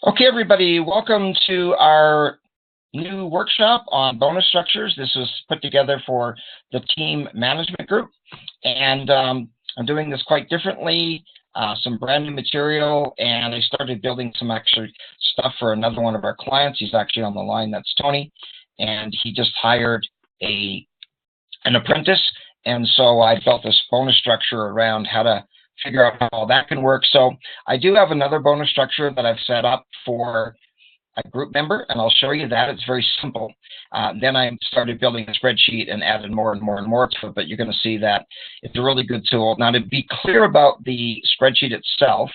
Okay, everybody, welcome to our new workshop on bonus structures. This was put together for the team management group, and I'm doing this quite differently, some brand new material, and I started building some actually stuff for another one of our clients. He's actually on the line, that's Tony, and he just hired an apprentice, and so I built this bonus structure around how to figure out how that can work. So I do have another bonus structure that I've set up for a group member, and I'll show you that. It's very simple. Then I started building a spreadsheet and added more and more and more to it, but you're going to see that it's a really good tool. Now, to be clear about the spreadsheet itself,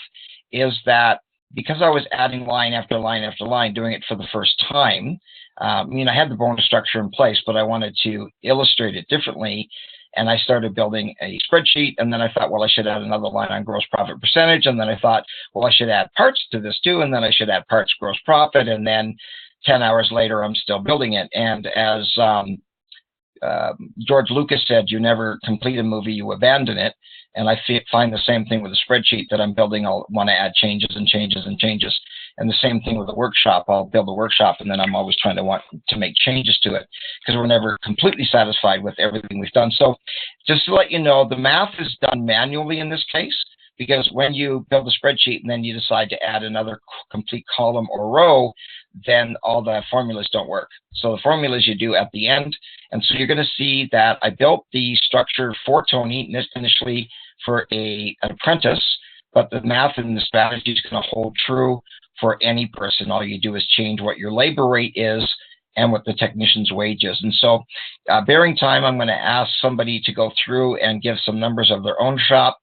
is that because I was adding line after line after line, doing it for the first time, I had the bonus structure in place, but I wanted to illustrate it differently. And I started building a spreadsheet, and then I thought, well, I should add another line on gross profit percentage, and then I thought, well, I should add parts to this too, and then I should add parts gross profit, and then 10 hours later, I'm still building it. And as George Lucas said, you never complete a movie, you abandon it. And I find the same thing with a spreadsheet that I'm building. I'll want to add changes and changes and changes. And the same thing with a workshop. I'll build a workshop, and then I'm always trying to want to make changes to it because we're never completely satisfied with everything we've done. So just to let you know, the math is done manually in this case, because when you build a spreadsheet and then you decide to add another complete column or row, then all the formulas don't work. So the formulas you do at the end. And so you're going to see that I built the structure for Tony initially for an apprentice, but the math and the strategy is going to hold true for any person. All you do is change what your labor rate is and what the technician's wage is. And so bearing time, I'm going to ask somebody to go through and give some numbers of their own shop.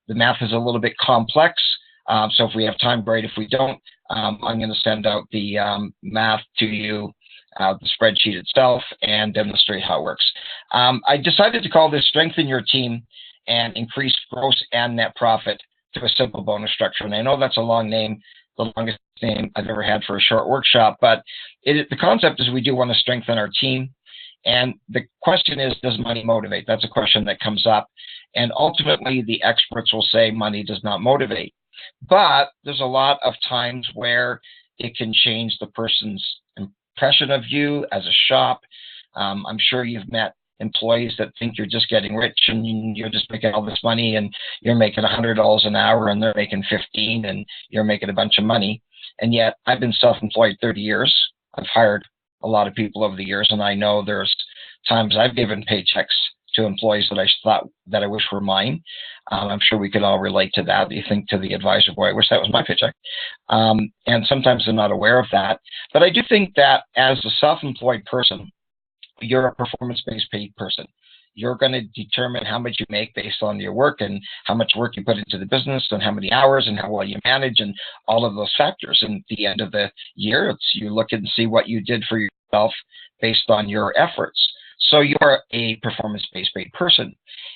The math is a little bit complex. So if we have time, great. If we don't, I'm going to send out the math to you, the spreadsheet itself, and demonstrate how it works. I decided to call this Strengthen Your Team and Increase Gross and Net Profit to a Simple Bonus Structure. And I know that's a long name, the longest name I've ever had for a short workshop, but the concept is we do want to strengthen our team. And the question is, does money motivate? That's a question that comes up. And ultimately, the experts will say money does not motivate. But there's a lot of times where it can change the person's impression of you as a shop. I'm sure you've met employees that think you're just getting rich and you're just making all this money, and you're making $100 an hour and they're making 15 and you're making a bunch of money. And yet I've been self-employed 30 years. I've hired a lot of people over the years, and I know there's times I've given paychecks to employees that I thought that I wish were mine. I'm sure we could all relate to that. You think to the advisor, boy, I wish that was my paycheck. And sometimes they're not aware of that. But I do think that as a self-employed person, you're a performance-based paid person. You're going to determine how much you make based on your work and how much work you put into the business and how many hours and how well you manage and all of those factors. And at the end of the year, you look and see what you did for yourself based on your efforts. So you're a performance-based paid person.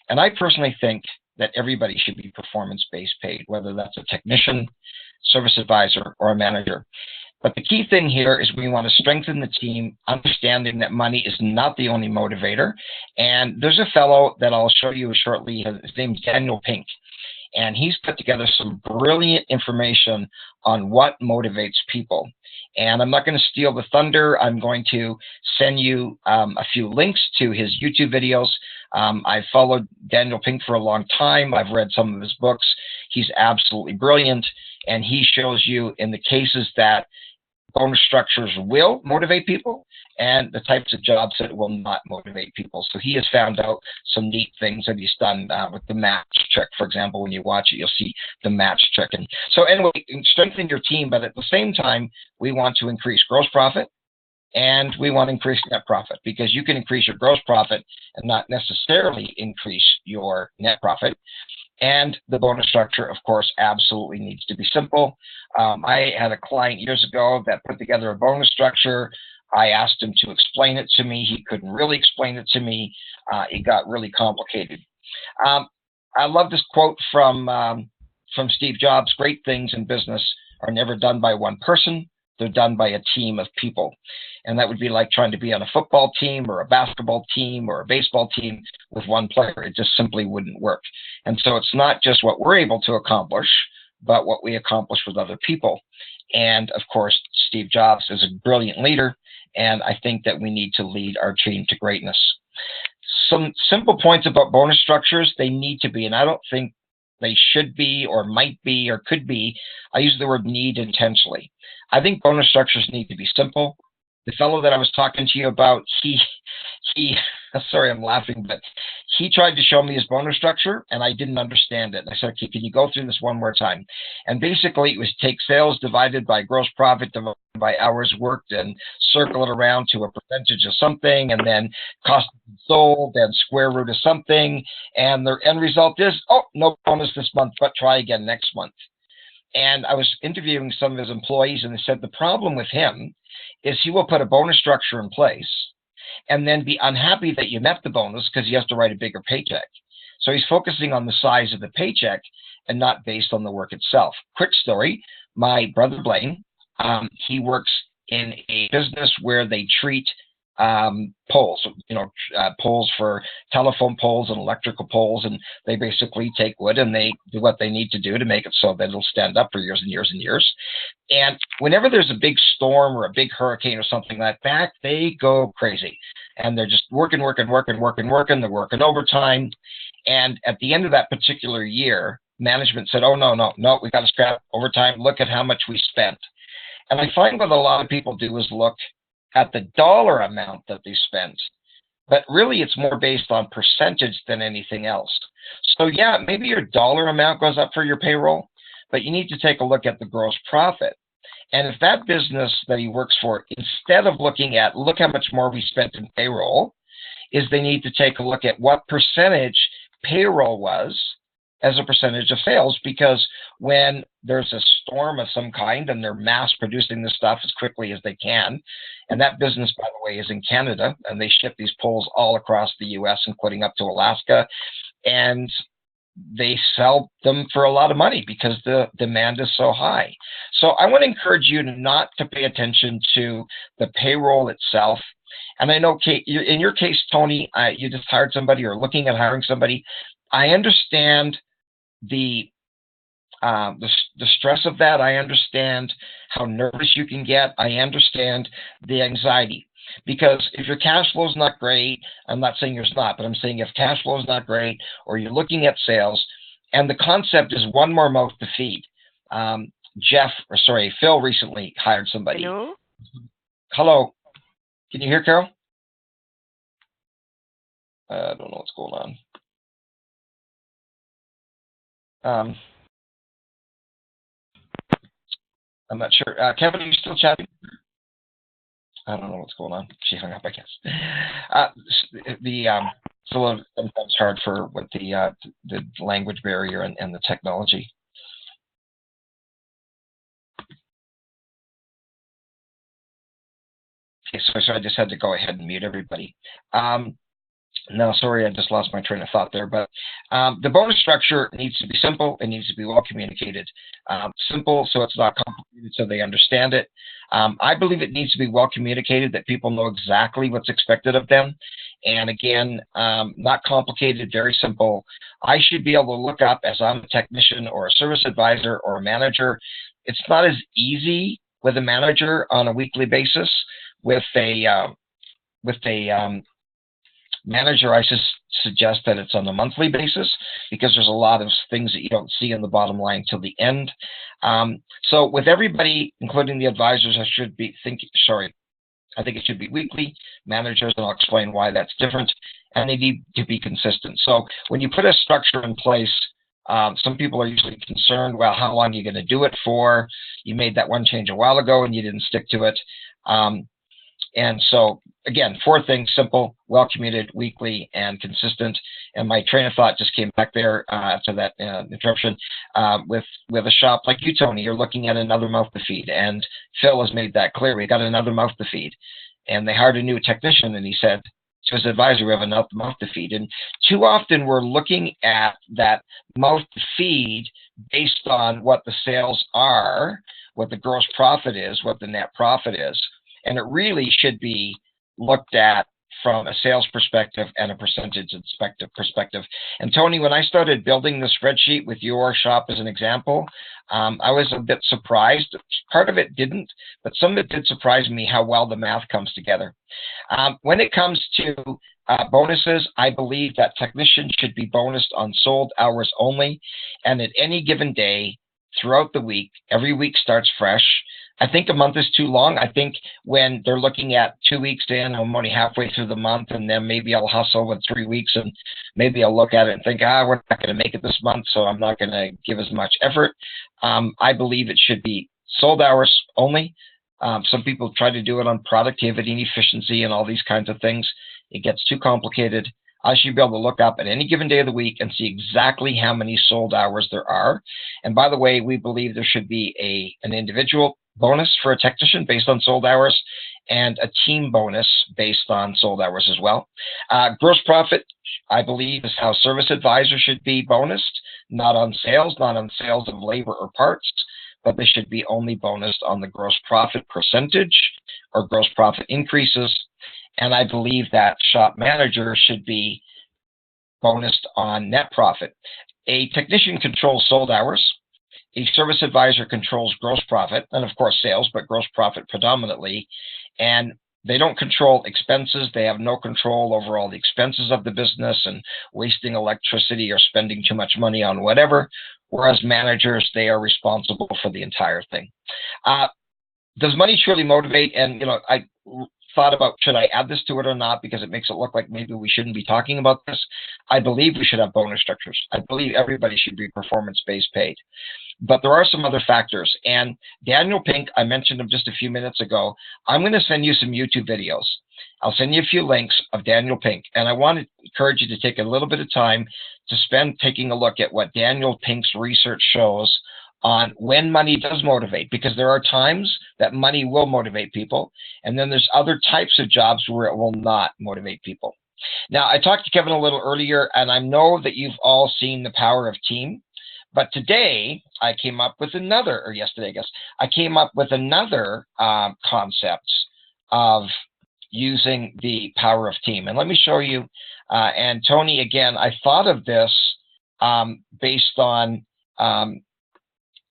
And I personally think that everybody should be performance-based paid, whether that's a technician, service advisor, or a manager. But the key thing here is we want to strengthen the team, understanding that money is not the only motivator. And there's a fellow that I'll show you shortly. His name's Daniel Pink. And he's put together some brilliant information on what motivates people. And I'm not going to steal the thunder. I'm going to send you a few links to his YouTube videos. I've followed Daniel Pink for a long time. I've read some of his books. He's absolutely brilliant. And he shows you in the cases that bonus structures will motivate people and the types of jobs that will not motivate people. So he has found out some neat things that he's done with the match trick. For example, when you watch it, you'll see the match trick. And so anyway, strengthen your team, but at the same time, we want to increase gross profit and we want to increase net profit, because you can increase your gross profit and not necessarily increase your net profit. And the bonus structure, of course, absolutely needs to be simple. I had a client years ago that put together a bonus structure. I asked him to explain it to me. He couldn't really explain it to me. It got really complicated. I love this quote from Steve Jobs: "Great things in business are never done by one person. They're done by a team of people." And that would be like trying to be on a football team or a basketball team or a baseball team with one player. It just simply wouldn't work. And so it's not just what we're able to accomplish, but what we accomplish with other people. And of course, Steve Jobs is a brilliant leader, and I think that we need to lead our team to greatness. Some simple points about bonus structures: they need to be, and I don't think they should be or might be or could be. I use the word need intentionally. I think bonus structures need to be simple. The fellow that I was talking to you about, he sorry, I'm laughing, but he tried to show me his bonus structure and I didn't understand it. And I said, okay, can you go through this one more time? And basically it was take sales divided by gross profit divided by hours worked and circle it around to a percentage of something, and then cost of goods sold and square root of something. And the end result is, oh, no bonus this month, but try again next month. And I was interviewing some of his employees, and they said the problem with him is he will put a bonus structure in place and then be unhappy that you met the bonus because he has to write a bigger paycheck. So he's focusing on the size of the paycheck and not based on the work itself. Quick story, my brother Blaine, he works in a business where they treat poles, poles for telephone poles and electrical poles, and they basically take wood and they do what they need to do to make it so that it'll stand up for years and years and years. And whenever there's a big storm or a big hurricane or something like that, they go crazy and they're just working. They're working overtime. And at the end of that particular year, management said, oh, no, we got to scrap overtime. Look at how much we spent. And I find what a lot of people do is look at the dollar amount that they spent, but really it's more based on percentage than anything else. So yeah, maybe your dollar amount goes up for your payroll, but you need to take a look at the gross profit. And if that business that he works for, instead of looking at, look how much more we spent in payroll, is they need to take a look at what percentage payroll was as a percentage of sales, because when there's a storm of some kind and they're mass producing this stuff as quickly as they can, and that business, by the way, is in Canada, and they ship these poles all across the US, including up to Alaska, and they sell them for a lot of money because the demand is so high. So I want to encourage you not to pay attention to the payroll itself. And I know, Kate, in your case, Tony, you just hired somebody or looking at hiring somebody. I understand the stress of that. I understand how nervous you can get. I understand the anxiety, because if your cash flow is not great, I'm not saying yours not, but I'm saying if cash flow is not great, or you're looking at sales, and the concept is one more mouth to feed. Phil recently hired somebody. Hello. Can you hear, Carol? I don't know what's going on. I'm not sure. Kevin, are you still chatting? I don't know what's going on. She hung up, I guess. It's a little sometimes hard with the language barrier and the technology. Okay, so I just had to go ahead and mute everybody. No, sorry, I just lost my train of thought there. But the bonus structure needs to be simple. It needs to be well communicated. Simple, so it's not complicated, so they understand it. I believe it needs to be well communicated, that people know exactly what's expected of them. And again, not complicated, very simple. I should be able to look up, as I'm a technician or a service advisor or a manager. It's not as easy with a manager on a weekly basis. With a manager, I suggest that it's on a monthly basis, because there's a lot of things that you don't see in the bottom line till the end. So with everybody, including the advisors, I think it should be weekly. Managers, and I'll explain why that's different, and they need to be consistent. So when you put a structure in place, some people are usually concerned, well, how long are you going to do it for? You made that one change a while ago and you didn't stick to it. And so, again, 4 things: simple, well-communicated, weekly, and consistent. And my train of thought just came back there after that interruption. With a shop like you, Tony, you're looking at another mouth to feed. And Phil has made that clear. We got another mouth to feed. And they hired a new technician, and he said to his advisor, we have another mouth to feed. And too often we're looking at that mouth to feed based on what the sales are, what the gross profit is, what the net profit is. And it really should be looked at from a sales perspective and a percentage perspective. And Tony, when I started building the spreadsheet with your shop as an example, I was a bit surprised. Part of it didn't, but some of it did surprise me how well the math comes together. When it comes to bonuses, I believe that technicians should be bonused on sold hours only, and at any given day throughout the week. Every week starts fresh. I think a month is too long. I think when they're looking at 2 weeks in, I'm only halfway through the month, and then maybe I'll hustle with 3 weeks, and maybe I'll look at it and think, we're not going to make it this month, so I'm not going to give as much effort. I believe it should be sold hours only. Some people try to do it on productivity and efficiency and all these kinds of things. It gets too complicated. I should be able to look up at any given day of the week and see exactly how many sold hours there are. And by the way, we believe there should be an individual bonus for a technician based on sold hours and a team bonus based on sold hours as well. Gross profit, I believe, is how service advisors should be bonused, not on sales of labor or parts, but they should be only bonused on the gross profit percentage or gross profit increases. And I believe that shop managers should be bonused on net profit. A technician controls sold hours. A service advisor controls gross profit, and of course sales, but gross profit predominantly. And they don't control expenses. They have no control over all the expenses of the business and wasting electricity or spending too much money on whatever. Whereas managers, they are responsible for the entire thing. Does money truly motivate? And, I thought about, should I add this to it or not, because it makes it look like maybe we shouldn't be talking about this. I believe we should have bonus structures. I believe everybody should be performance-based paid. But there are some other factors. And Daniel Pink, I mentioned him just a few minutes ago. I'm going to send you some YouTube videos. I'll send you a few links of Daniel Pink. And I want to encourage you to take a little bit of time to spend taking a look at what Daniel Pink's research shows on when money does motivate, because there are times that money will motivate people, and then there's other types of jobs where it will not motivate people. Now, I talked to Kevin a little earlier, and I know that you've all seen The Power of Team, but today I came up with another, or yesterday, I guess, I came up with another concept of using the power of team. And let me show you, and Tony, again, I thought of this based on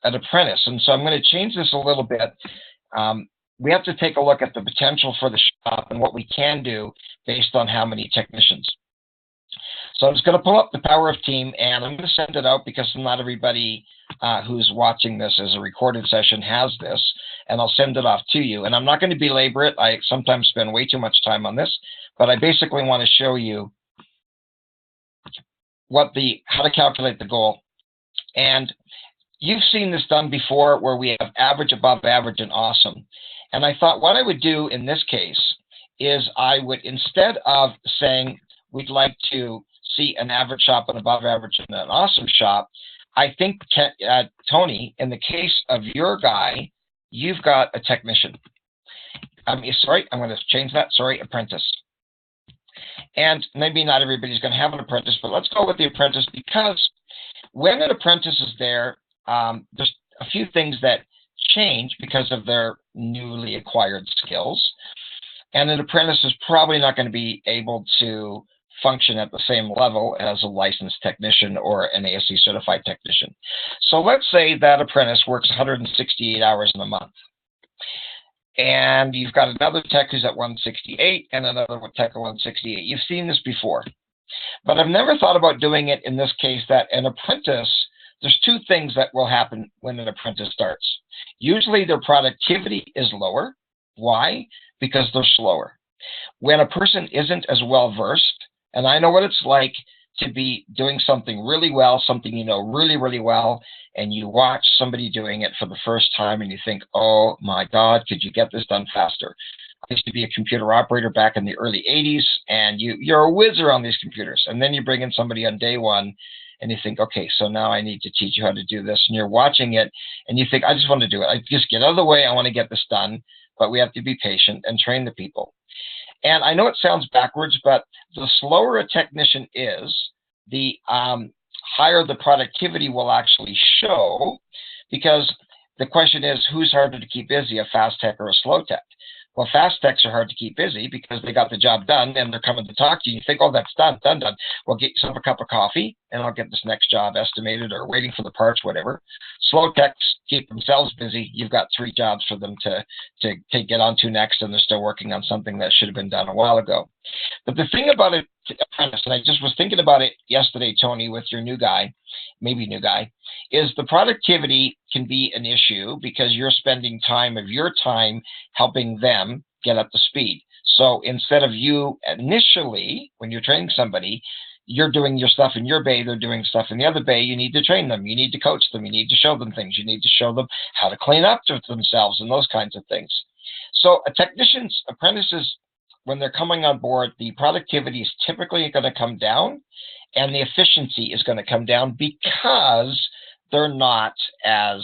an apprentice. And so I'm going to change this a little bit. We have to take a look at the potential for the shop and what we can do based on how many technicians. So I'm just going to pull up The Power of Team, and I'm going to send it out because not everybody who's watching this as a recorded session has this, and I'll send it off to you. And I'm not going to belabor it. I sometimes spend way too much time on this, but I basically want to show you how to calculate the goal. And you've seen this done before where we have average, above average, and awesome. And I thought what I would do in this case is I would, instead of saying we'd like to see an average shop, an above average, and an awesome shop, I think, Tony, in the case of your guy, you've got a technician. I'm going to change that. Apprentice. And maybe not everybody's going to have an apprentice, but let's go with the apprentice, because when an apprentice is there, there's a few things that change because of their newly acquired skills. And an apprentice is probably not going to be able to function at the same level as a licensed technician or an ASE certified technician. So let's say that apprentice works 168 hours in a month. And you've got another tech who's at 168 and another tech at 168. You've seen this before. But I've never thought about doing it in this case that an apprentice, there's two things that will happen when an apprentice starts. Usually their productivity is lower. Why? Because they're slower. When a person isn't as well versed, and I know what it's like to be doing something really well, something you know really, really well, and you watch somebody doing it for the first time and you think, oh my God, could you get this done faster? I used to be a computer operator back in the early 80s, and you're a whiz on these computers. And then you bring in somebody on day one and you think, okay, so now I need to teach you how to do this. And you're watching it and you think, I just want to do it. I just get out of the way. I want to get this done. But we have to be patient and train the people. And I know it sounds backwards, but the slower a technician is, the higher the productivity will actually show, because the question is, who's harder to keep busy, a fast tech or a slow tech? Well, fast techs are hard to keep busy because they got the job done and they're coming to talk to you. You think, oh, that's done. Well, get yourself a cup of coffee and I'll get this next job estimated, or waiting for the parts, whatever. Slow techs keep themselves busy. You've got 3 jobs for them to get onto next, and they're still working on something that should have been done a while ago. But the thing about it, apprentice, and I just was thinking about it yesterday, Tony, with your new guy, is the productivity can be an issue because you're spending time of your time helping them get up to speed. So instead of you initially, when you're training somebody, you're doing your stuff in your bay, they're doing stuff in the other bay, you need to train them, you need to coach them, you need to show them things, you need to show them how to clean up to themselves and those kinds of things. So a technician's apprentices, when they're coming on board, the productivity is typically going to come down and the efficiency is going to come down because they're not as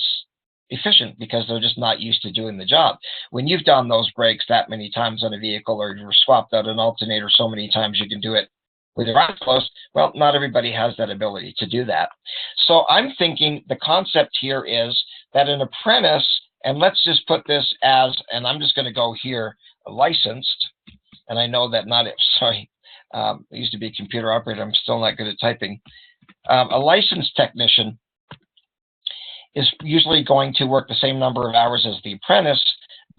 efficient, because they're just not used to doing the job. When you've done those brakes that many times on a vehicle, or you've swapped out an alternator so many times you can do it with your eyes closed, well, not everybody has that ability to do that. So I'm thinking the concept here is that an apprentice, and let's just put this as, and I'm just going to go here, licensed, and I know that I used to be a computer operator, I'm still not good at typing. A licensed technician is usually going to work the same number of hours as the apprentice,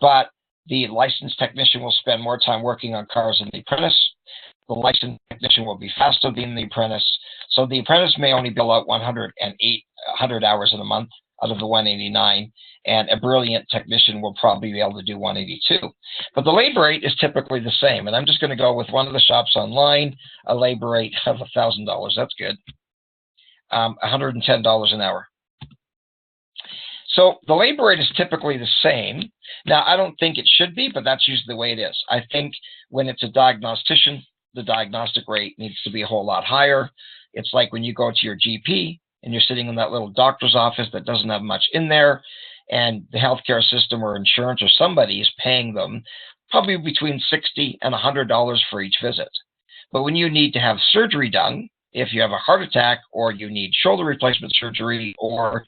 but the licensed technician will spend more time working on cars than the apprentice. The licensed technician will be faster than the apprentice. So the apprentice may only bill out 100 hours in a month out of the 189, and a brilliant technician will probably be able to do 182. But the labor rate is typically the same, and I'm just going to go with one of the shops online, a labor rate of $1,000. That's good. $110 an hour. So the labor rate is typically the same. Now, I don't think it should be, but that's usually the way it is. I think when it's a diagnostician, the diagnostic rate needs to be a whole lot higher. It's like when you go to your GP and you're sitting in that little doctor's office that doesn't have much in there, and the healthcare system or insurance or somebody is paying them probably between $60 and $100 for each visit. But when you need to have surgery done, if you have a heart attack or you need shoulder replacement surgery or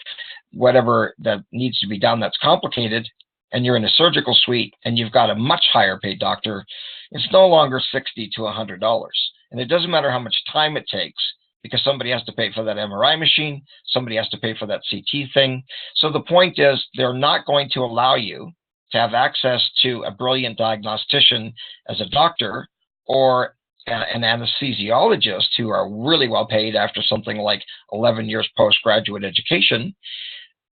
whatever that needs to be done that's complicated, and you're in a surgical suite and you've got a much higher paid doctor, it's no longer $60 to $100. And it doesn't matter how much time it takes, because somebody has to pay for that MRI machine, somebody has to pay for that CT thing. So the point is, they're not going to allow you to have access to a brilliant diagnostician as a doctor, or an anesthesiologist who are really well paid after something like 11 years postgraduate education.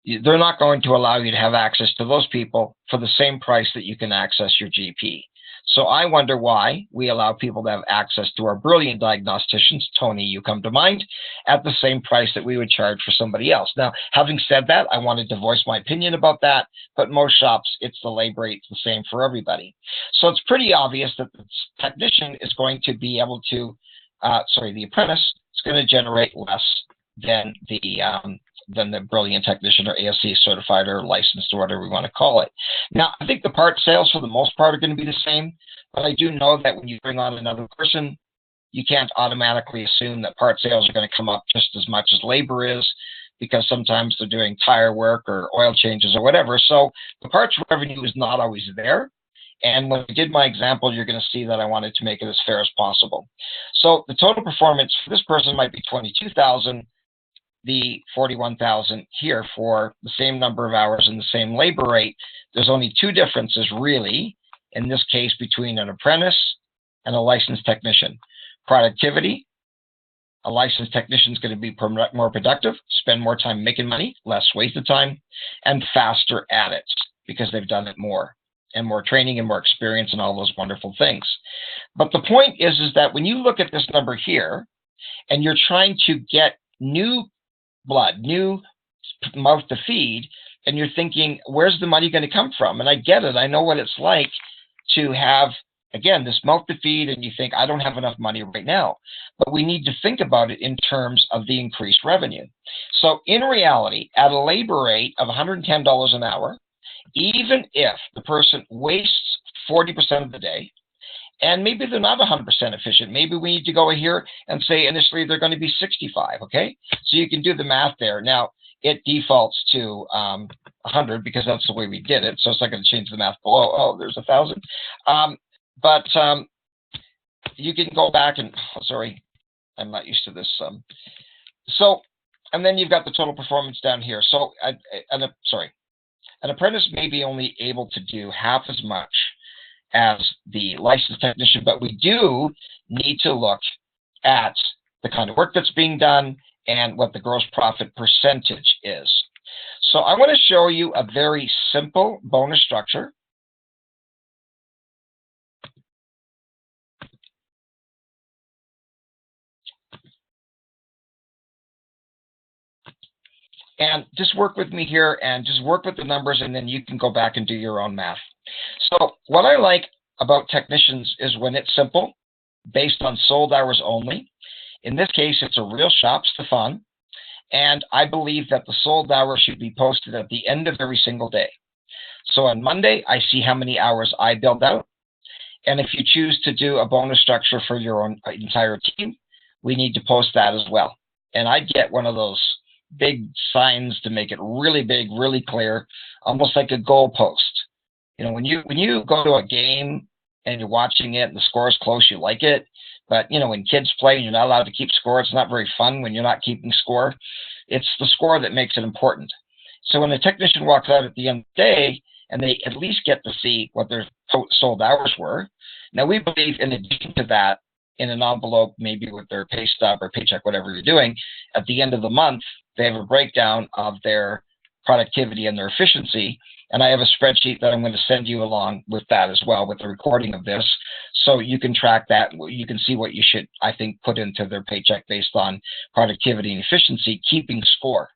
They're not going to allow you to have access to those people for the same price that you can access your GP. So I wonder why we allow people to have access to our brilliant diagnosticians, Tony, you come to mind, at the same price that we would charge for somebody else. Now, having said that, I wanted to voice my opinion about that, but most shops, it's the labor rate's the same for everybody. So it's pretty obvious that the technician is going to be able to, the apprentice is going to generate less than the brilliant technician, or ASC certified or licensed, or whatever we want to call it. Now, I think the part sales for the most part are going to be the same, but I do know that when you bring on another person, you can't automatically assume that part sales are going to come up just as much as labor is, because sometimes they're doing tire work or oil changes or whatever. So the parts revenue is not always there. And when I did my example, you're going to see that I wanted to make it as fair as possible. So the total performance for this person might be $22,000. The $41,000 here for the same number of hours and the same labor rate. There's only 2 differences really in this case between an apprentice and a licensed technician. Productivity: a licensed technician is going to be more productive, spend more time making money, less wasted time, and faster at it because they've done it more, and more training and more experience and all those wonderful things. But the point is that when you look at this number here and you're trying to get new blood, new mouth to feed, and you're thinking, where's the money going to come from? And I get it. I know what it's like to have, again, this mouth to feed, and you think, I don't have enough money right now. But we need to think about it in terms of the increased revenue. So in reality, at a labor rate of $110 an hour, even if the person wastes 40% of the day, and maybe they're not 100% efficient. Maybe we need to go here and say initially they're going to be 65, okay? So you can do the math there. Now, it defaults to 100 because that's the way we did it. So it's not going to change the math below. Oh, there's 1,000. But you can go back and, sorry, I'm not used to this. And then you've got the total performance down here. So, an apprentice may be only able to do half as much as the licensed technician, but we do need to look at the kind of work that's being done and what the gross profit percentage is. So I want to show you a very simple bonus structure. And just work with me here and just work with the numbers, and then you can go back and do your own math. So what I like about technicians is when it's simple, based on sold hours only. In this case, it's a real shop, Stefan, and I believe that the sold hours should be posted at the end of every single day. So on Monday, I see how many hours I build out. And if you choose to do a bonus structure for your own entire team, we need to post that as well. And I get one of those big signs to make it really big, really clear, almost like a goal post. You know, when you go to a game and you're watching it and the score is close, you like it. But, you know, when kids play and you're not allowed to keep score, it's not very fun when you're not keeping score. It's the score that makes it important. So when a technician walks out at the end of the day and they at least get to see what their sold hours were. Now, we believe in addition to that, in an envelope, maybe with their pay stub or paycheck, whatever you're doing, at the end of the month, they have a breakdown of their productivity and their efficiency. And I have a spreadsheet that I'm going to send you along with that as well, with the recording of this. So you can track that. You can see what you should, I think, put into their paycheck based on productivity and efficiency, keeping score.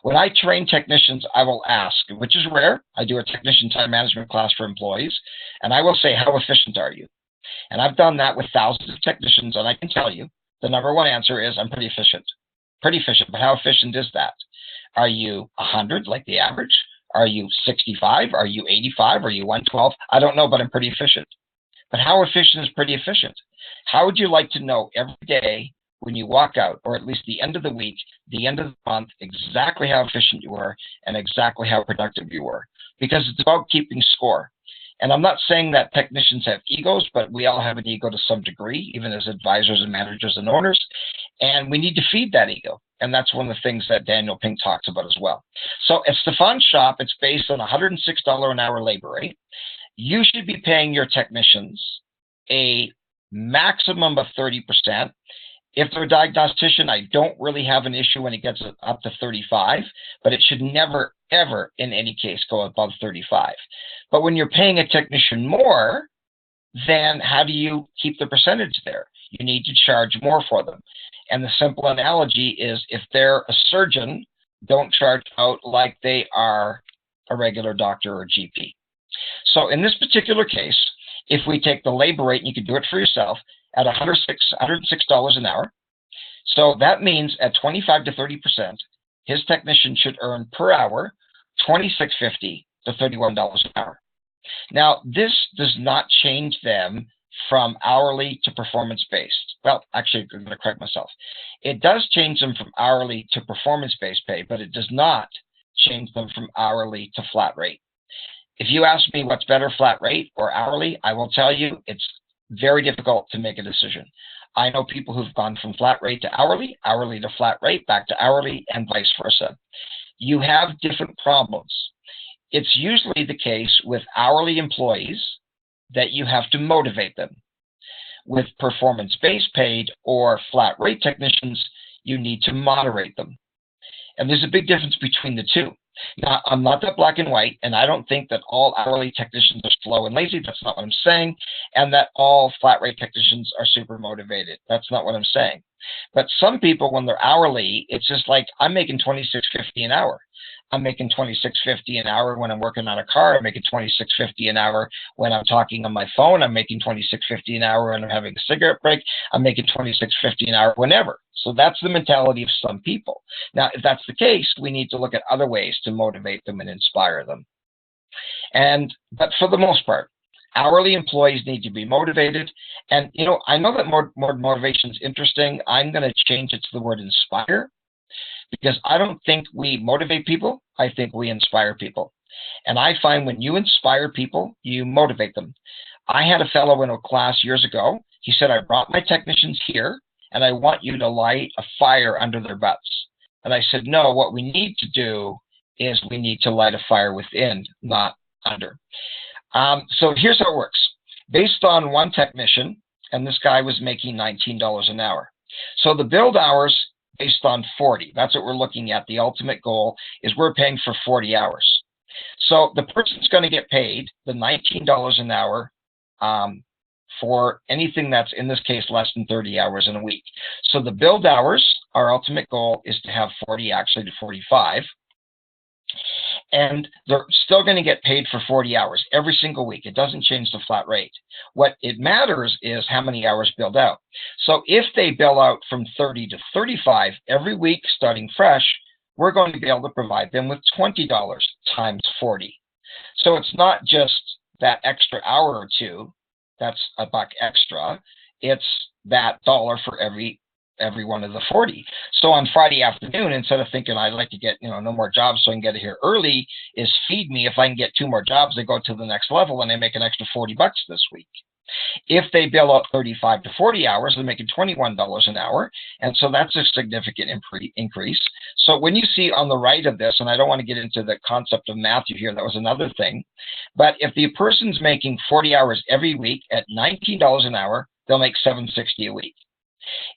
When I train technicians, I will ask, which is rare. I do a technician time management class for employees, and I will say, how efficient are you? And I've done that with thousands of technicians, and I can tell you the number one answer is I'm pretty efficient. Pretty efficient, but how efficient is that? Are you 100 like the average? Are you 65? Are you 85? Are you 112? I don't know, but I'm pretty efficient. But how efficient is pretty efficient? How would you like to know every day when you walk out, or at least the end of the week, the end of the month, exactly how efficient you were and exactly how productive you were? Because it's about keeping score. And I'm not saying that technicians have egos, but we all have an ego to some degree, even as advisors and managers and owners. And we need to feed that ego. And that's one of the things that Daniel Pink talks about as well. So at Stefan's shop, it's based on $106 an hour labor rate. You should be paying your technicians a maximum of 30%. If they're a diagnostician, I don't really have an issue when it gets up to 35, but it should never, ever, in any case, go above 35. But when you're paying a technician more, then how do you keep the percentage there? You need to charge more for them. And the simple analogy is if they're a surgeon, don't charge out like they are a regular doctor or GP. So in this particular case, if we take the labor rate, and you can do it for yourself, at $106 an hour. So that means at 25 to 30%, his technician should earn per hour $26.50 to $31 an hour. Now, this does not change them from hourly to performance-based. Well, actually, I'm going to correct myself. It does change them from hourly to performance-based pay, but it does not change them from hourly to flat rate. If you ask me what's better, flat rate or hourly, I will tell you it's very difficult to make a decision. I know people who've gone from flat rate to hourly to flat rate, back to hourly, and vice versa. You have different problems. It's usually the case with hourly employees that you have to motivate them. With performance-based paid or flat rate technicians, you need to moderate them. And there's a big difference between the two. Now, I'm not that black and white, and I don't think that all hourly technicians are slow and lazy. That's not what I'm saying. And that all flat rate technicians are super motivated. That's not what I'm saying. But some people, when they're hourly, it's just like, I'm making $26.50 an hour. I'm making $26.50 an hour when I'm working on a car. I'm making $26.50 an hour when I'm talking on my phone. I'm making $26.50 an hour when I'm having a cigarette break. I'm making $26.50 an hour whenever. So that's the mentality of some people. Now, if that's the case, we need to look at other ways to motivate them and inspire them. But for the most part, hourly employees need to be motivated. And, I know that more motivation is interesting. I'm going to change it to the word inspire, because I don't think we motivate people. I think we inspire people. And I find when you inspire people, you motivate them. I had a fellow in a class years ago. He said, I brought my technicians here and I want you to light a fire under their butts. And I said, no, what we need to do is we need to light a fire within, not under. So here's how it works. Based on one technician, and this guy was making $19 an hour. So the build hours based on 40, that's what we're looking at. The ultimate goal is we're paying for 40 hours. So the person's going to get paid the $19 an hour for anything that's, in this case, less than 30 hours in a week. So the build hours, our ultimate goal is to have 40, actually to 45. And they're still going to get paid for 40 hours every single week. It doesn't change the flat rate. What it matters is how many hours billed out. So if they bill out from 30 to 35 every week starting fresh, we're going to be able to provide them with $20 times 40. So it's not just that extra hour or two, that's $1 extra. It's that dollar for every one of the 40. So on Friday afternoon, instead of thinking I'd like to get no more jobs so I can get here early, is feed me. If I can get 2 more jobs, I go to the next level and I make an extra $40 this week. If they bill out 35 to 40 hours, they're making $21 an hour. And so that's a significant increase. So when you see on the right of this, and I don't want to get into the concept of Matthew here, that was another thing. But if the person's making 40 hours every week at $19 an hour, they'll make $760 a week.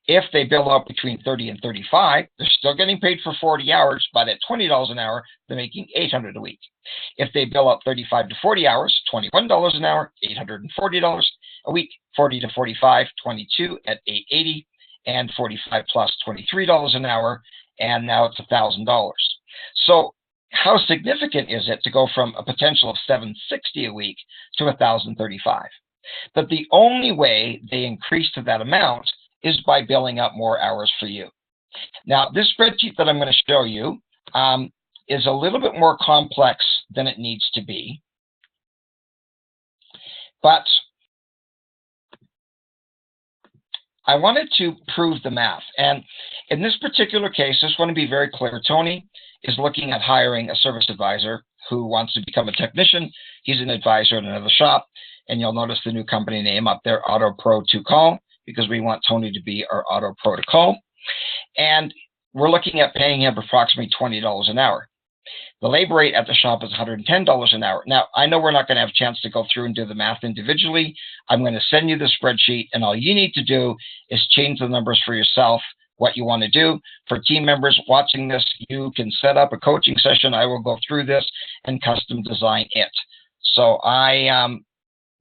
If they bill out between 30 and 35, they're still getting paid for 40 hours, but at $20 an hour, they're making $800 a week. If they bill out 35 to 40 hours, $21 an hour, $840 a week. 40 to 45, 22 at $880, and 45 plus $23 an hour, and now it's $1,000. So how significant is it to go from a potential of $760 a week to $1,035? But the only way they increase to that amount is by billing out more hours for you. Now, this spreadsheet that I'm going to show you is a little bit more complex than it needs to be. But I wanted to prove the math. And in this particular case, I just want to be very clear. Tony is looking at hiring a service advisor who wants to become a technician. He's an advisor at another shop. And you'll notice the new company name up there, Auto Pro to Call, because we want Tony to be our Auto Pro to Call. And we're looking at paying him approximately $20 an hour. The labor rate at the shop is $110 an hour. Now, I know we're not going to have a chance to go through and do the math individually. I'm going to send you the spreadsheet, and all you need to do is change the numbers for yourself, what you want to do. For team members watching this, you can set up a coaching session. I will go through this and custom design it. So I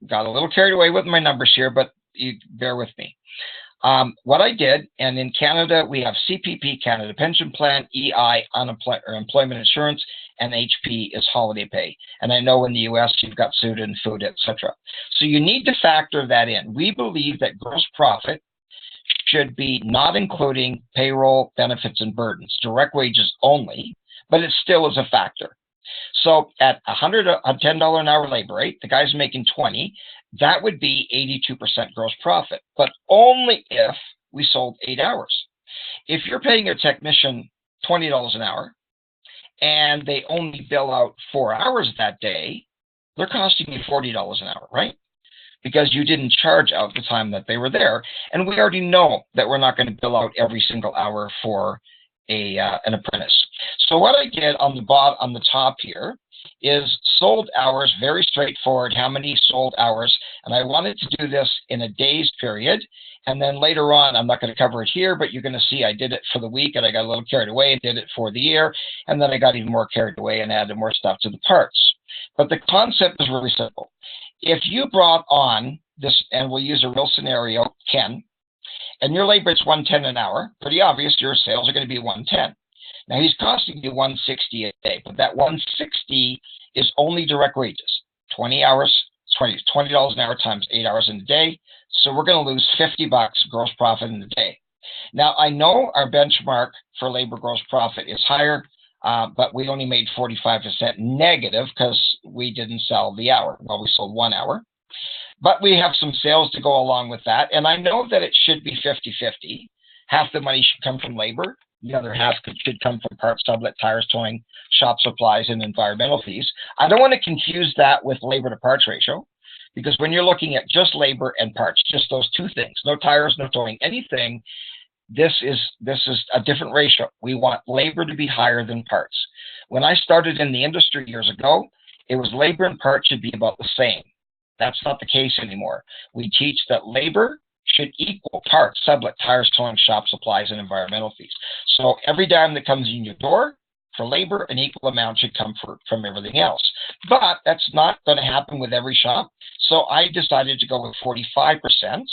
got a little carried away with my numbers here, but you bear with me. What I did, and in Canada, we have CPP, Canada Pension Plan, EI, Employment Insurance, and HP is holiday pay. And I know in the US, you've got student, food, etc. So you need to factor that in. We believe that gross profit should be not including payroll, benefits, and burdens, direct wages only, but it still is a factor. So at $10 an hour labor rate, the guy's making 20, that would be 82% gross profit, but only if we sold 8 hours. If you're paying a technician $20 an hour and they only bill out 4 hours that day, they're costing you $40 an hour, right? Because you didn't charge out the time that they were there. And we already know that we're not going to bill out every single hour for an apprentice. So what I did on the top here is sold hours, very straightforward, how many sold hours. And I wanted to do this in a day's period. And then later on, I'm not going to cover it here, but you're going to see I did it for the week and I got a little carried away and did it for the year. And then I got even more carried away and added more stuff to the parts. But the concept is really simple. If you brought on this, and we'll use a real scenario, Ken, and your labor is $110 an hour, pretty obvious your sales are going to be $110. Now he's costing you $160 a day, but that $160 is only direct wages. 20 hours, $20 an hour times 8 hours in a day. So we're going to lose $50 gross profit in the day. Now I know our benchmark for labor gross profit is higher, but we only made 45% negative because we didn't sell the hour. Well, we sold 1 hour. But we have some sales to go along with that. And I know that it should be 50-50. Half the money should come from labor the other half should come from parts, sublet, tires, towing, shop supplies, and environmental fees. I don't want to confuse that with labor to parts ratio, because when you're looking at just labor and parts, just those two things, no tires, no towing, anything, this is a different ratio. We want labor to be higher than parts. When I started in the industry years ago, it was labor and parts should be about the same. That's not the case anymore. We teach that labor should equal parts, sublet, tires, towing, shop supplies, and environmental fees. So every dime that comes in your door for labor, an equal amount should come from everything else. But that's not going to happen with every shop. So I decided to go with 45%.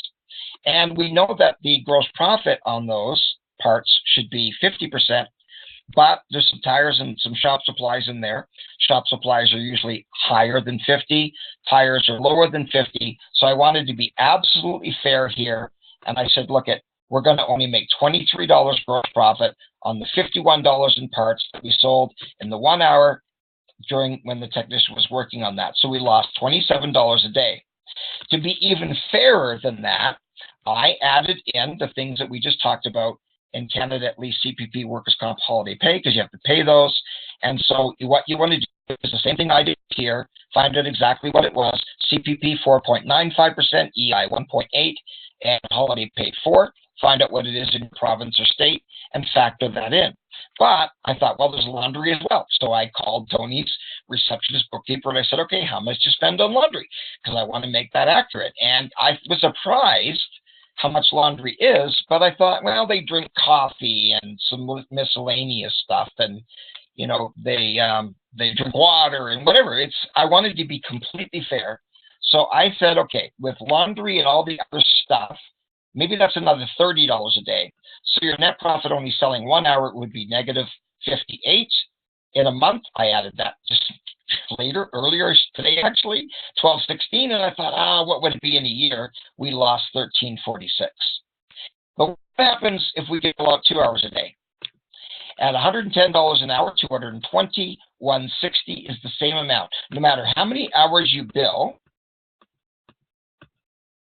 And we know that the gross profit on those parts should be 50%, but there's some tires and some shop supplies in there. Shop supplies are usually higher than 50. Tires are lower than 50. So I wanted to be absolutely fair here. And I said, look, we're going to only make $23 gross profit on the $51 in parts that we sold in the 1 hour during when the technician was working on that. So we lost $27 a day. To be even fairer than that, I added in the things that we just talked about in Canada, at least CPP, workers' comp, holiday pay, because you have to pay those. And so what you want to do is the same thing I did here, find out exactly what it was. CPP 4.95%, EI 1.8, and holiday pay 4. Find out what it is in your province or state and factor that in. But I thought, well, there's laundry as well. So I called Tony's receptionist bookkeeper and I said, okay, how much do you spend on laundry? Because I want to make that accurate. And I was surprised how much laundry is, but I thought, well, they drink coffee and some miscellaneous stuff, and they drink water and whatever. I wanted to be completely fair, so I said, okay, with laundry and all the other stuff, maybe that's another $30 a day. So your net profit only selling 1 hour would be negative 58. In a month, I added that just earlier today actually, 1216, and I thought, what would it be in a year? We lost 1346. But what happens if we get out 2 hours a day? At $110 an hour, 220, 160 is the same amount. No matter how many hours you bill,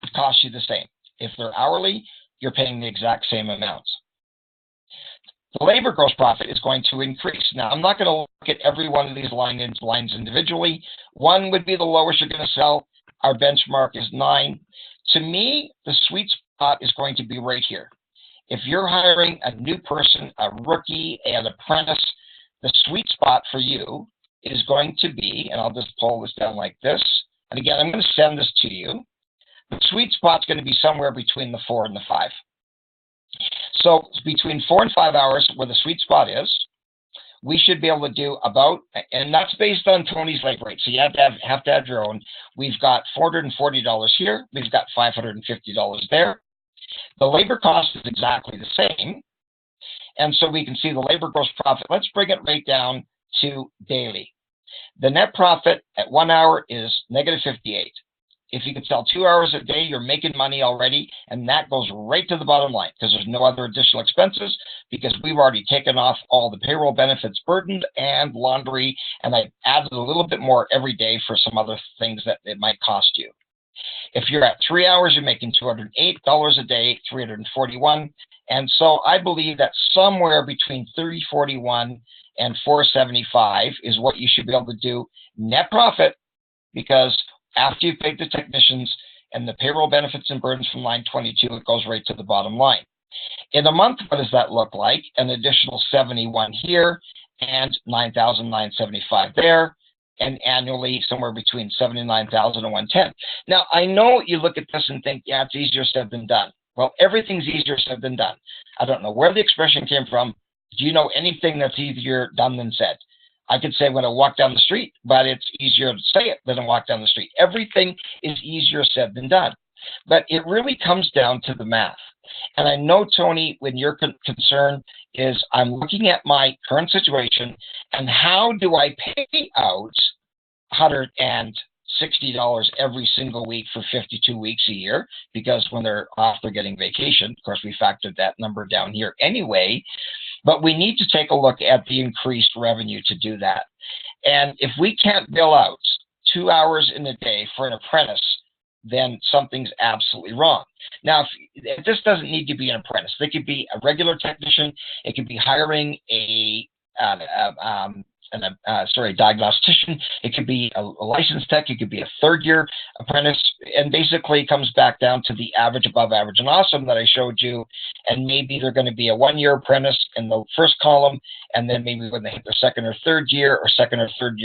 it costs you the same. If they're hourly, you're paying the exact same amounts. The labor gross profit is going to increase. Now, I'm not going to look at every one of these lines individually. 1 would be the lowest you're going to sell. Our benchmark is 9. To me, the sweet spot is going to be right here. If you're hiring a new person, a rookie, an apprentice, the sweet spot for you is going to be, and I'll just pull this down like this. And again, I'm going to send this to you. The sweet spot's going to be somewhere between the 4 and the 5. So between 4 and 5 hours, where the sweet spot is, we should be able to do about, and that's based on Tony's labor rate. So you have to have your own. We've got $440 here. We've got $550 there. The labor cost is exactly the same. And so we can see the labor gross profit. Let's bring it right down to daily. The net profit at 1 hour is negative 58. If you can sell 2 hours a day, you're making money already, and that goes right to the bottom line because there's no other additional expenses because we've already taken off all the payroll benefits burdened and laundry, and I added a little bit more every day for some other things that it might cost you. If you're at 3 hours, you're making $208 a day, $341, and so I believe that somewhere between $341 and $475 is what you should be able to do net profit, because after you've paid the technicians and the payroll benefits and burdens from line 22, it goes right to the bottom line. In a month, what does that look like? An additional 71 here and 9,975 there, and annually somewhere between 79,000 and 110. Now, I know you look at this and think, yeah, it's easier said than done. Well, everything's easier said than done. I don't know where the expression came from. Do you know anything that's easier done than said? I could say when I walk down the street, but it's easier to say it than to walk down the street. Everything is easier said than done. But it really comes down to the math. And I know, Tony, when your concern is I'm looking at my current situation and how do I pay out $160 every single week for 52 weeks a year, because when they're off, they're getting vacation. Of course, we factored that number down here anyway. But we need to take a look at the increased revenue to do that. And if we can't bill out 2 hours in a day for an apprentice, then something's absolutely wrong. Now, this doesn't need to be an apprentice. They could be a regular technician. It could be hiring a diagnostician. It could be a licensed tech. It could be a third-year apprentice. And basically it comes back down to the average, above average, and awesome that I showed you. And maybe they're going to be a one-year apprentice in the first column, and then maybe when they hit their second or third year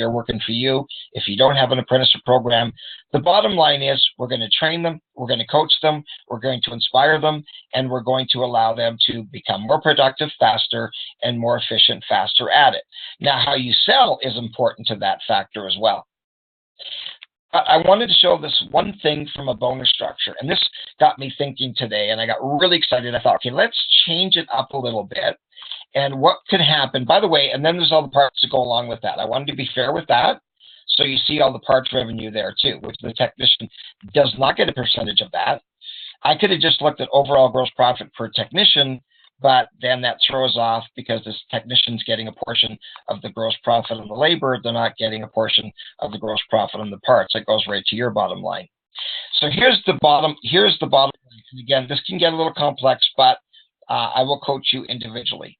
working for you, if you don't have an apprenticeship program. The bottom line is we're going to train them, we're going to coach them, we're going to inspire them, and we're going to allow them to become more productive faster and more efficient faster at it. Now, how you sell is important to that factor as well. But I wanted to show this one thing from a bonus structure, and this got me thinking today, and I got really excited. I thought, okay, let's change it up a little bit. And what could happen, by the way, and then there's all the parts that go along with that. I wanted to be fair with that. So you see all the parts revenue there too, which the technician does not get a percentage of that. I could have just looked at overall gross profit per technician, but then that throws off because this technician's getting a portion of the gross profit on the labor. They're not getting a portion of the gross profit on the parts. That goes right to your bottom line. So here's the bottom. Again, this can get a little complex, but I will coach you individually.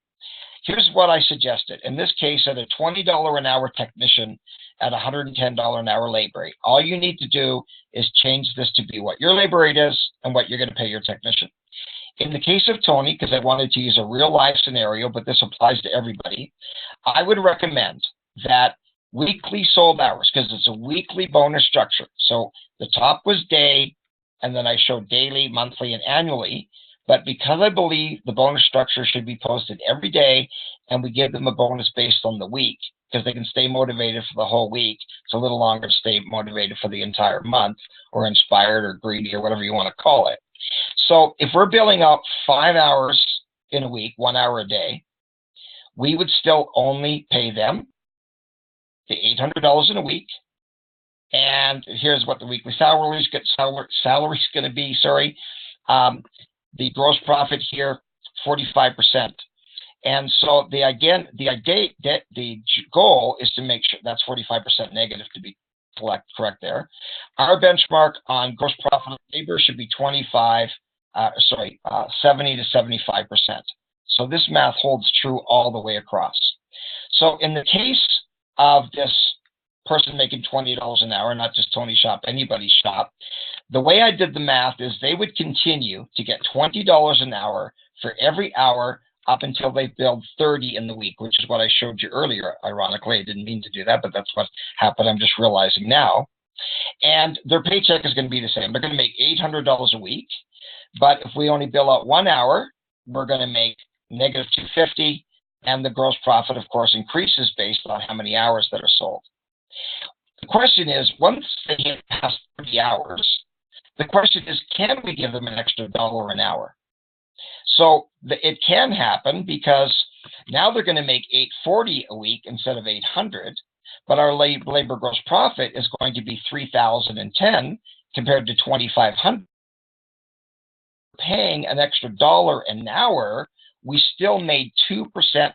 Here's what I suggested. In this case, at a $20 an hour technician at $110 an hour labor rate, all you need to do is change this to be what your labor rate is and what you're going to pay your technician. In the case of Tony, because I wanted to use a real life scenario, but this applies to everybody, I would recommend that weekly sold hours, because it's a weekly bonus structure. So the top was day, and then I showed daily, monthly, and annually. But because I believe the bonus structure should be posted every day, and we give them a bonus based on the week, because they can stay motivated for the whole week. It's a little longer to stay motivated for the entire month, or inspired, or greedy, or whatever you want to call it. So if we're billing out 5 hours in a week, 1 hour a day, we would still only pay them the $800 in a week. And here's what the weekly salary is going to be. The gross profit here, 45%. And so the goal is to make sure that's 45% negative to be correct there. Our benchmark on gross profit of labor should be 70 to 75%. So this math holds true all the way across. So in the case of this person making $20 an hour, not just Tony's shop, anybody's shop, the way I did the math is they would continue to get $20 an hour for every hour up until they billed 30 in the week, which is what I showed you earlier. Ironically, I didn't mean to do that, but that's what happened. I'm just realizing now. And their paycheck is going to be the same. They're going to make $800 a week, but if we only bill out 1 hour, we're going to make negative $250, and the gross profit, of course, increases based on how many hours that are sold. The question is, once they hit past 30 hours, the question is, can we give them an extra $1 an hour? So it can happen, because now they're going to make $840 a week instead of $800, but our labor gross profit is going to be $3,010 compared to $2,500. Paying an extra $1 an hour, we still made 2%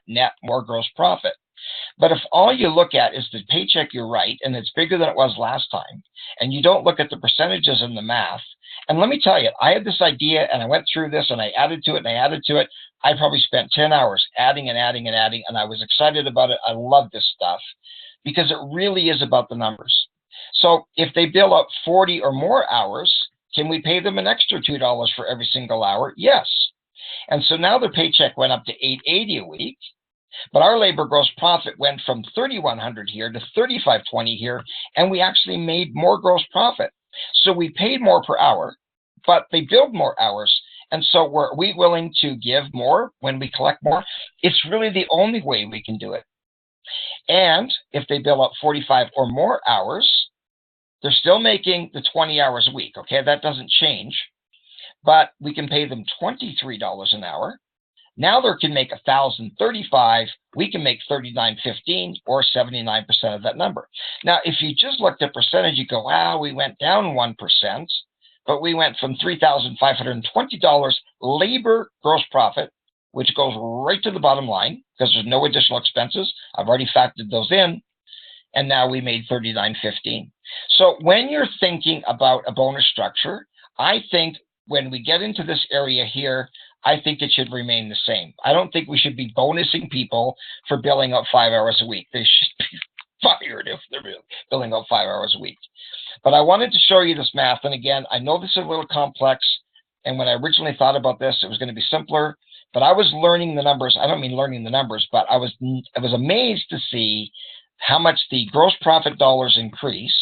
net more gross profit. But if all you look at is the paycheck, you're right, and it's bigger than it was last time, and you don't look at the percentages in the math, and let me tell you, I had this idea, and I went through this, and I added to it, and I added to it. I probably spent 10 hours adding and adding and adding, and I was excited about it. I love this stuff, because it really is about the numbers. So if they bill out 40 or more hours, can we pay them an extra $2 for every single hour? Yes. And so now their paycheck went up to $880 a week. But our labor gross profit went from $3,100 here to $3,520 here, and we actually made more gross profit. So we paid more per hour, but they billed more hours. And so are we willing to give more when we collect more? It's really the only way we can do it. And if they bill out 45 or more hours, they're still making the 20 hours a week. Okay, that doesn't change. But we can pay them $23 an hour. Now they can make $1,035. We can make $39.15 or 79% of that number. Now, if you just looked at percentage, you go, wow, we went down 1%, but we went from $3,520 labor gross profit, which goes right to the bottom line because there's no additional expenses. I've already factored those in. and now we made $39.15. So when you're thinking about a bonus structure, I think when we get into this area here, I think it should remain the same. I don't think we should be bonusing people for billing out 5 hours a week. They should be fired if they're billing out 5 hours a week. But I wanted to show you this math. And again, I know this is a little complex. And when I originally thought about this, it was going to be simpler. But I was learning the numbers. I don't mean learning the numbers, but I was amazed to see how much the gross profit dollars increase.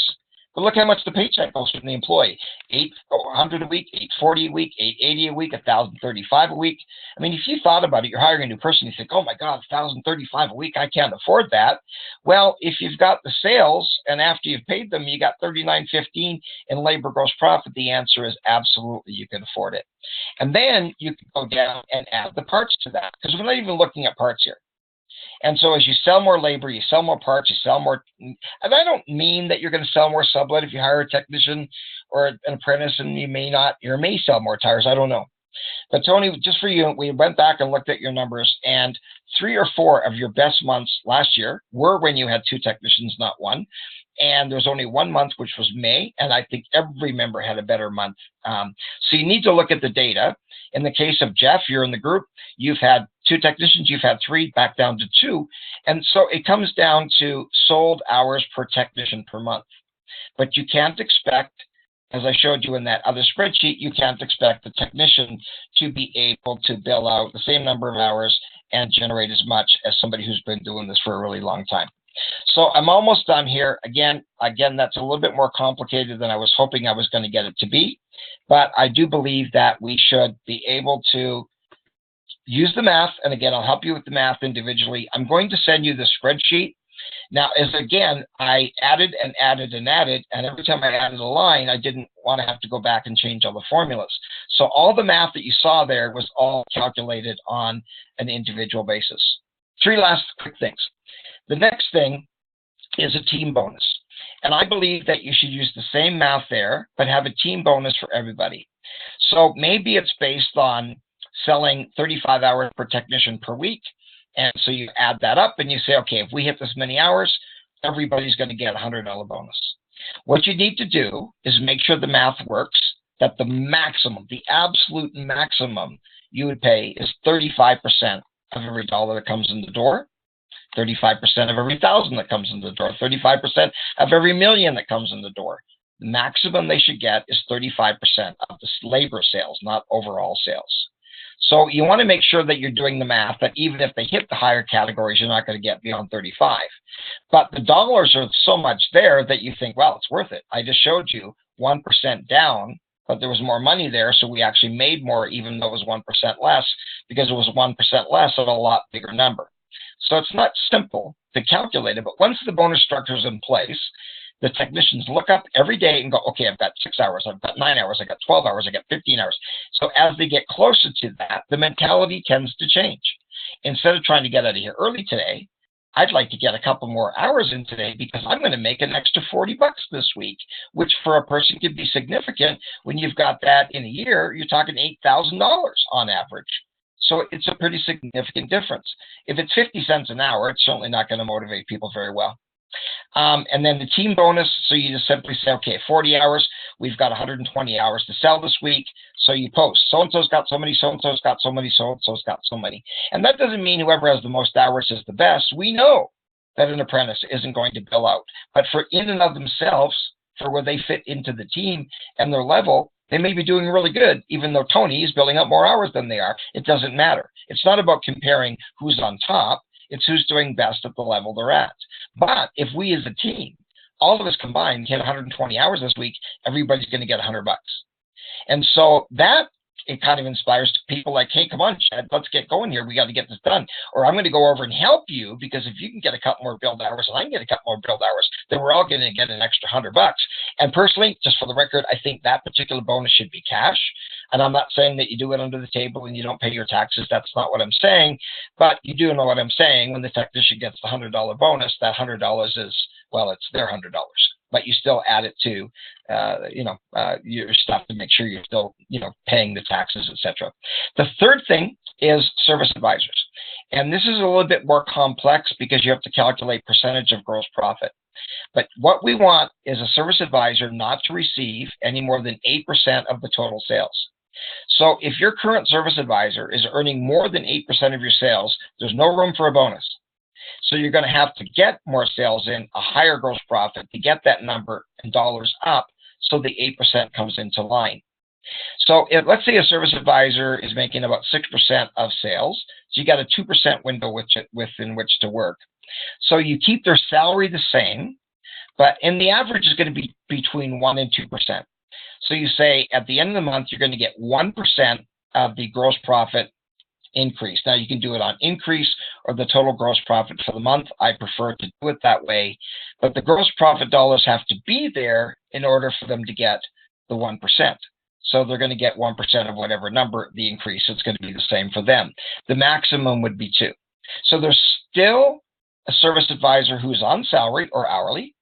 But look how much the paycheck goes from the employee: $800 a week, $840 a week, $880 a week, $1,035 a week. I mean, if you thought about it, you're hiring a new person, you think, oh my God, $1,035 a week, I can't afford that. Well, if you've got the sales and after you've paid them, you got $39.15 in labor gross profit, the answer is absolutely you can afford it. And then you can go down and add the parts to that, because we're not even looking at parts here. And so as you sell more labor, you sell more parts, you sell more, and I don't mean that you're going to sell more sublet if you hire a technician or an apprentice, and you may sell more tires, I don't know. But Tony, just for you, we went back and looked at your numbers, and 3 or 4 of your best months last year were when you had 2 technicians, not 1. And there's only 1 month, which was May, and I think every member had a better month. So you need to look at the data. In the case of Jeff, you're in the group, you've had 2 technicians, you've had 3, back down to 2. And so it comes down to sold hours per technician per month. But you can't expect, as I showed you in that other spreadsheet, you can't expect the technician to be able to bill out the same number of hours and generate as much as somebody who's been doing this for a really long time. So I'm almost done here. Again, that's a little bit more complicated than I was hoping I was going to get it to be. But I do believe that we should be able to use the math. And again, I'll help you with the math individually. I'm going to send you the spreadsheet. Now, I added and added and added, and every time I added a line, I didn't want to have to go back and change all the formulas. So all the math that you saw there was all calculated on an individual basis. 3 last quick things. The next thing is a team bonus. And I believe that you should use the same math there, but have a team bonus for everybody. So maybe it's based on selling 35 hours per technician per week. And so you add that up and you say, okay, if we hit this many hours, everybody's going to get a $100 bonus. What you need to do is make sure the math works, that the maximum, the absolute maximum you would pay is 35% of every dollar that comes in the door, 35% of every 1,000 that comes in the door, 35% of every million that comes in the door. The maximum they should get is 35% of the labor sales, not overall sales. So you want to make sure that you're doing the math, that even if they hit the higher categories, you're not going to get beyond 35. But the dollars are so much there that you think, well, it's worth it. I just showed you 1% down, but there was more money there, so we actually made more even though it was 1% less, because it was 1% less at a lot bigger number. So it's not simple to calculate it, but once the bonus structure is in place, the technicians look up every day and go, okay, I've got 6 hours, I've got 9 hours, I've got 12 hours, I've got 15 hours. So as they get closer to that, the mentality tends to change. Instead of trying to get out of here early today, I'd like to get a couple more hours in today because I'm going to make an extra $40 this week, which for a person could be significant. When you've got that in a year, you're talking $8,000 on average. So it's a pretty significant difference. If it's 50 cents an hour, it's certainly not going to motivate people very well. And then the team bonus, so you just simply say, okay, 40 hours, we've got 120 hours to sell this week. So you post, so-and-so's got so many, so-and-so's got so many, so-and-so's got so many. And that doesn't mean whoever has the most hours is the best. We know that an apprentice isn't going to bill out. But for in and of themselves, for where they fit into the team and their level, they may be doing really good, even though Tony is billing out more hours than they are. It doesn't matter. It's not about comparing who's on top. It's who's doing best at the level they're at. But if we as a team, all of us combined, hit 120 hours this week, everybody's going to get $100. And so that, it kind of inspires people like, hey, come on, Chad, let's get going here. We got to get this done. Or I'm going to go over and help you, because if you can get a couple more billed hours and I can get a couple more billed hours, then we're all going to get an extra $100. And personally, just for the record, I think that particular bonus should be cash. And I'm not saying that you do it under the table and you don't pay your taxes. That's not what I'm saying. But you do know what I'm saying. When the technician gets the $100 bonus, that $100 is, well, it's their $100. but you still add it to, your stuff to make sure you're still, paying the taxes, etc. The third thing is service advisors. And this is a little bit more complex because you have to calculate percentage of gross profit. But what we want is a service advisor not to receive any more than 8% of the total sales. So if your current service advisor is earning more than 8% of your sales, there's no room for a bonus. So you're going to have to get more sales in, a higher gross profit to get that number in dollars up so the 8% comes into line. So let's say a service advisor is making about 6% of sales. So you got a 2% window within which to work. So you keep their salary the same, but in the average is going to be between 1 and 2%. So you say at the end of the month, you're going to get 1% of the gross profit increase. Now you can do it on increase or the total gross profit for the month. I prefer to do it that way, but the gross profit dollars have to be there in order for them to get the 1%. So they're going to get 1% of whatever number the increase. It's going to be the same for them. The maximum would be 2. So there's still a service advisor who's on salary or hourly,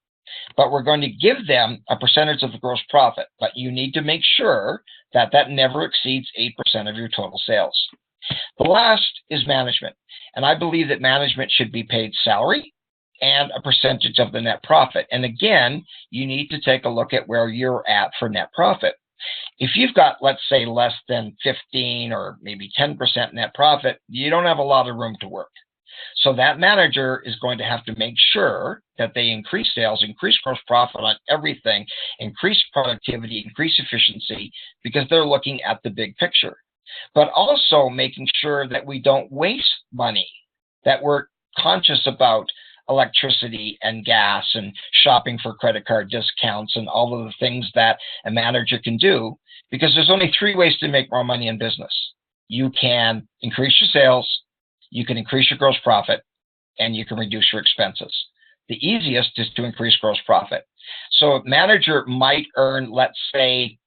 but we're going to give them a percentage of the gross profit. But you need to make sure that that never exceeds 8% of your total sales. The last is management. And I believe that management should be paid salary and a percentage of the net profit. And again, you need to take a look at where you're at for net profit. If you've got, let's say, less than 15 or maybe 10% net profit, you don't have a lot of room to work. So that manager is going to have to make sure that they increase sales, increase gross profit on everything, increase productivity, increase efficiency, because they're looking at the big picture. But also making sure that we don't waste money, that we're conscious about electricity and gas and shopping for credit card discounts and all of the things that a manager can do, because there's only 3 ways to make more money in business. You can increase your sales, you can increase your gross profit, and you can reduce your expenses. The easiest is to increase gross profit. So a manager might earn, let's say,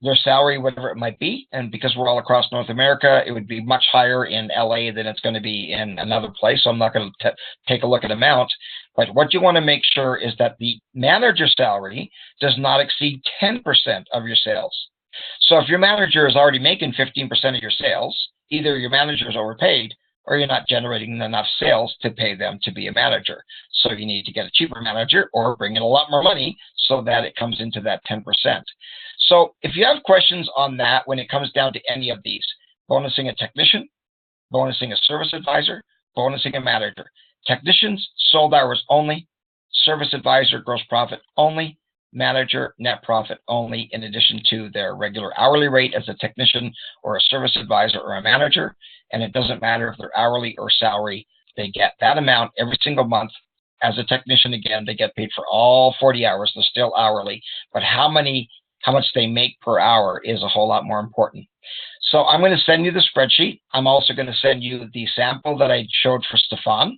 their salary, whatever it might be, and because we're all across North America, it would be much higher in LA than it's going to be in another place. So I'm not going to take a look at amount, but what you want to make sure is that the manager salary does not exceed 10% of your sales. So if your manager is already making 15% of your sales, either your manager is overpaid or you're not generating enough sales to pay them to be a manager. So you need to get a cheaper manager or bring in a lot more money so that it comes into that 10%. So if you have questions on that when it comes down to any of these, bonusing a technician, bonusing a service advisor, bonusing a manager. Technicians, sold hours only. Service advisor, gross profit only. Manager, net profit only, in addition to their regular hourly rate as a technician or a service advisor or a manager. And it doesn't matter if they're hourly or salary, they get that amount every single month. As a technician, again, they get paid for all 40 hours. They're still hourly, but how much they make per hour is a whole lot more important. So I'm going to send you the spreadsheet. I'm also going to send you the sample that I showed for Stefan.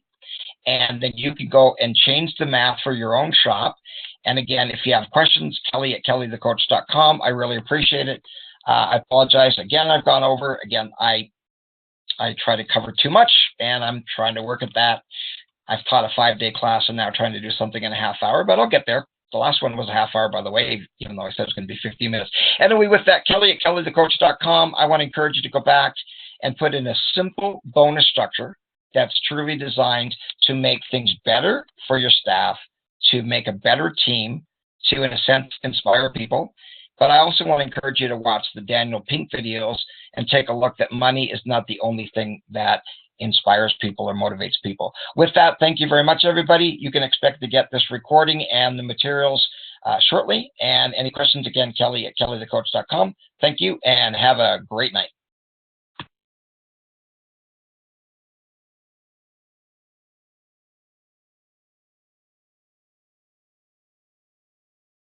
And then you can go and change the math for your own shop. And again, if you have questions, Kelly@kellythecoach.com. I really appreciate it. I apologize. Again, I've gone over. Again, I try to cover too much, and I'm trying to work at that. I've taught a 5-day class and now trying to do something in a half hour, but I'll get there. The last one was a half hour, by the way, even though I said it was going to be 15 minutes. Anyway, with that, Kelly@kellythecoach.com, I want to encourage you to go back and put in a simple bonus structure that's truly designed to make things better for your staff, to make a better team, to, in a sense, inspire people. But I also want to encourage you to watch the Daniel Pink videos and take a look that money is not the only thing that inspires people or motivates people. With that, thank you very much, everybody. You can expect to get this recording and the materials shortly. And any questions, again, Kelly@kellythecoach.com. Thank you, and have a great night.